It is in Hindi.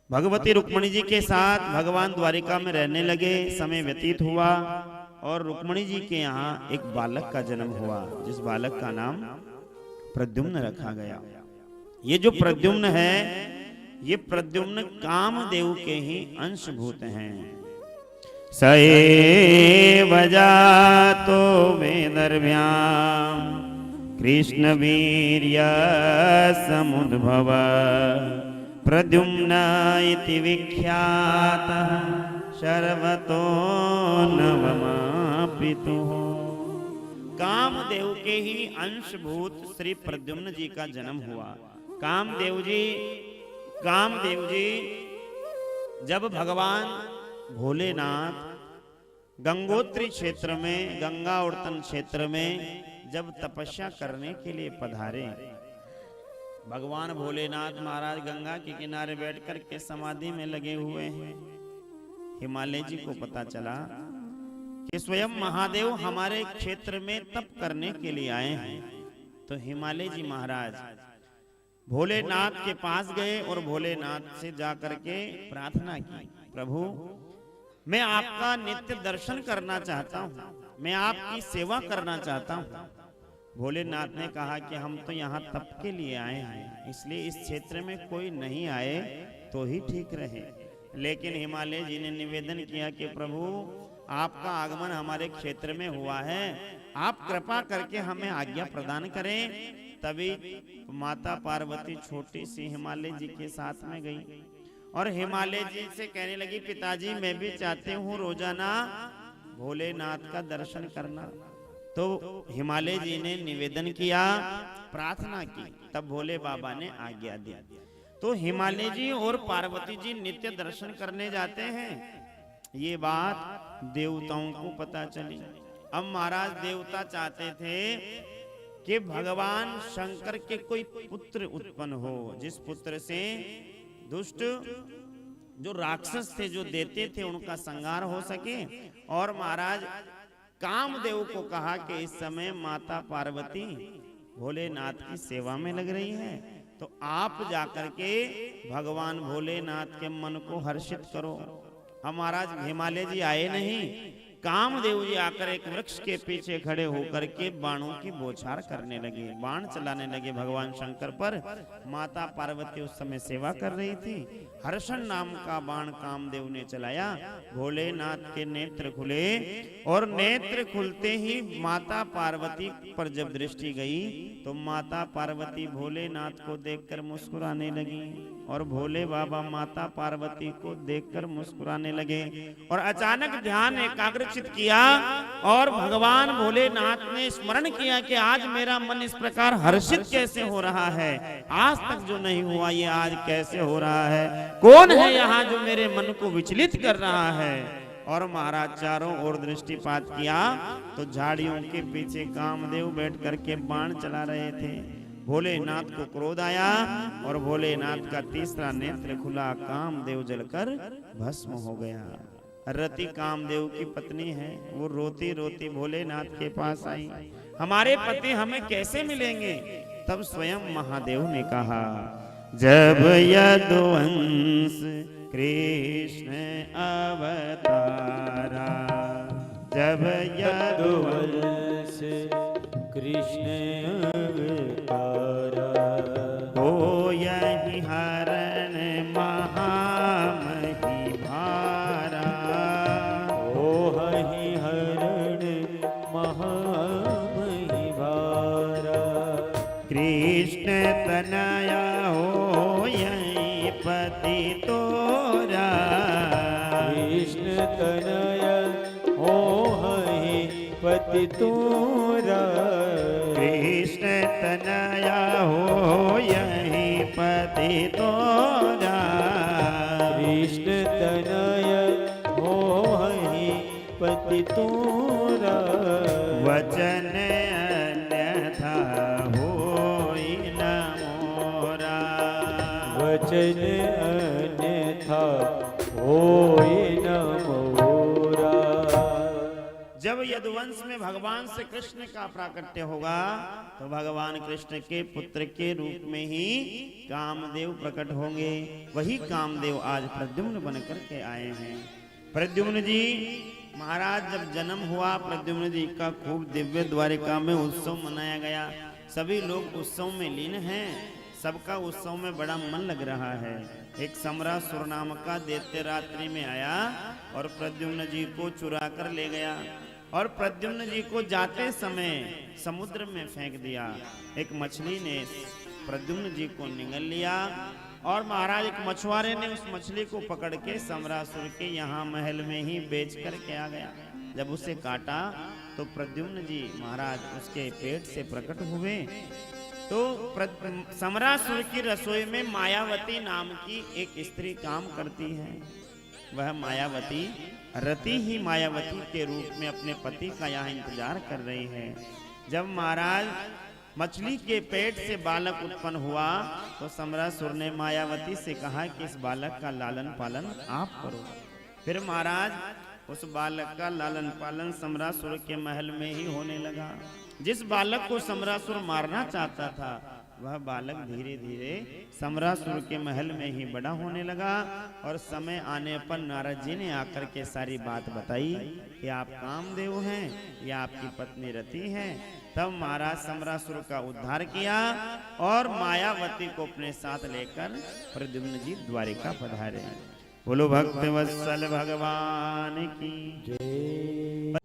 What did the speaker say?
भगवती रुक्मणी जी के साथ भगवान द्वारिका में रहने लगे। समय व्यतीत हुआ और रुक्मणी जी के यहाँ एक बालक का जन्म हुआ, जिस बालक का नाम प्रद्युम्न रखा गया। ये जो प्रद्युम्न है, ये प्रद्युम्न कामदेव के ही अंशभूत हैं। सएव जातो वेदर्भ्याम कृष्ण वीर्य समुद्भव प्रद्युम्न इति विख्यातः सर्वतो नवमापितुः। कामदेव के ही अंशभूत श्री प्रद्युम्न जी का जन्म हुआ। कामदेव जी जब भगवान भोलेनाथ गंगोत्री क्षेत्र में, गंगा उड़तन क्षेत्र में जब तपस्या करने के लिए पधारे, भगवान भोलेनाथ महाराज गंगा के किनारे बैठकर के समाधि में लगे हुए हैं। हिमालय जी को पता चला कि स्वयं महादेव हमारे क्षेत्र में तप करने के लिए आए हैं। तो हिमालय जी महाराज भोलेनाथ के पास गए और भोलेनाथ से जाकर के प्रार्थना की, प्रभु मैं आपका नित्य दर्शन करना चाहता हूँ, मैं आपकी सेवा करना चाहता हूँ। भोलेनाथ ने कहा कि हम तो यहाँ तप के लिए आए हैं, इसलिए इस क्षेत्र में कोई नहीं आए तो ही ठीक रहे। लेकिन हिमालय जी ने निवेदन किया कि प्रभु आपका आगमन हमारे क्षेत्र में हुआ है, आप कृपा करके हमें आज्ञा प्रदान करें। तभी माता पार्वती छोटी सी हिमालय जी के साथ में गई और हिमालय जी से कहने लगी, पिताजी मैं भी चाहती हूँ रोजाना भोलेनाथ का दर्शन करना। तो हिमालय जी ने निवेदन किया, प्रार्थना की, तब भोले बाबा ने आज्ञा दी। तो हिमालय जी और पार्वती जी नित्य दर्शन करने जाते हैं। ये बात देवताओं को पता चली। अब महाराज देवता चाहते थे कि भगवान शंकर के कोई पुत्र उत्पन्न हो, जिस पुत्र से दुष्ट जो राक्षस थे, जो देते थे, उनका संहार हो सके। और महाराज कामदेव को कहा कि इस समय माता पार्वती भोलेनाथ की सेवा में लग रही है, तो आप जाकर के भगवान भोलेनाथ के मन को हर्षित करो। अब महाराज हिमालय जी आए नहीं, कामदेव जी आकर एक वृक्ष के पीछे खड़े होकर के बाणों की बौछार करने लगे, बाण चलाने लगे भगवान शंकर पर। माता पार्वती उस समय सेवा कर रही थी। हर्षण नाम का बाण कामदेव ने चलाया, भोलेनाथ के नेत्र खुले और नेत्र खुलते ही माता पार्वती पर जब दृष्टि गई तो माता पार्वती भोलेनाथ को देखकर मुस्कुराने लगी और भोले बाबा माता पार्वती को देखकर मुस्कुराने लगे। और अचानक ध्यान एकाग्रचित किया और भगवान भोलेनाथ ने स्मरण किया कि आज मेरा मन इस प्रकार हर्षित कैसे हो रहा है, आज तक जो नहीं हुआ ये आज कैसे हो रहा है, कौन है यहाँ जो मेरे मन को विचलित कर रहा है। और महाराज चारों ओर दृष्टिपात किया तो झाड़ियों के पीछे कामदेव बैठ करके बाण चला रहे थे। भोलेनाथ को क्रोध आया और भोलेनाथ का तीसरा नेत्र खुला, कामदेव जलकर भस्म हो गया। रति कामदेव की पत्नी है, वो रोती रोती भोलेनाथ के पास आई, हमारे पति हमें कैसे मिलेंगे। तब स्वयं महादेव ने कहा, जब यदुवंश कृष्ण अवतारा, जब यदुवंश कृष्ण अवतारा, हो यही हरण महामही भारा, हो यही हरण महामही भारा, कृष्ण तनया हो यही पति तोरा, कृष्ण तनया हो यही पति तोरा, कृष्ण तनया हो यही पति तोरा, कृष्ण तनया हो यही पति तोरा, वचन अन्यथा होई न मोरा, वचन अन्यथा होई न मोरा। जब जब यदुवंश में भगवान श्री कृष्ण का प्राकट्य होगा तो भगवान कृष्ण के पुत्र के रूप में ही कामदेव प्रकट होंगे। वही कामदेव आज प्रद्युम्न बनकर के आए हैं। प्रद्युम्न जी महाराज जब जन्म हुआ, प्रद्युम्न जी का खूब दिव्य द्वारिका में उत्सव मनाया गया। सभी लोग उत्सव में लीन हैं, सबका उत्सव में बड़ा मन लग रहा है। एक समरासुर नाम का दैत्य रात्रि में आया और प्रद्युम्न जी को चुरा कर ले गया और प्रद्युम्न जी को जाते समय समुद्र में फेंक दिया। एक मछली ने प्रद्युम्न जी को निगल लिया और महाराज एक मछुआरे ने उस मछली को पकड़ के समरासुर के यहाँ महल में ही बेच करके आ गया। जब उसे काटा तो प्रद्युम्न जी महाराज उसके पेट से प्रकट हुए। तो समरासुर की रसोई में मायावती नाम की एक स्त्री काम करती है। वह मायावती रति ही मायावती के रूप में अपने पति का यहाँ इंतजार कर रही है। जब महाराज मछली के पेट से बालक उत्पन्न हुआ तो समरासुर ने मायावती से कहा कि इस बालक का लालन पालन आप करो। फिर महाराज उस बालक का लालन पालन समरासुर के महल में ही होने लगा। जिस बालक को समरासुर मारना चाहता था वह बालक धीरे धीरे समरासुर के महल में ही बड़ा होने लगा। और समय आने पर नारद जी ने आकर के सारी बात बताई कि आप कामदेव हैं, या आपकी पत्नी रति है। तब महाराज समरासुर का उद्धार किया और मायावती को अपने साथ लेकर प्रद्युम्न जी द्वारिका पधारे। बोलो भक्त वत्सल भगवान की जय।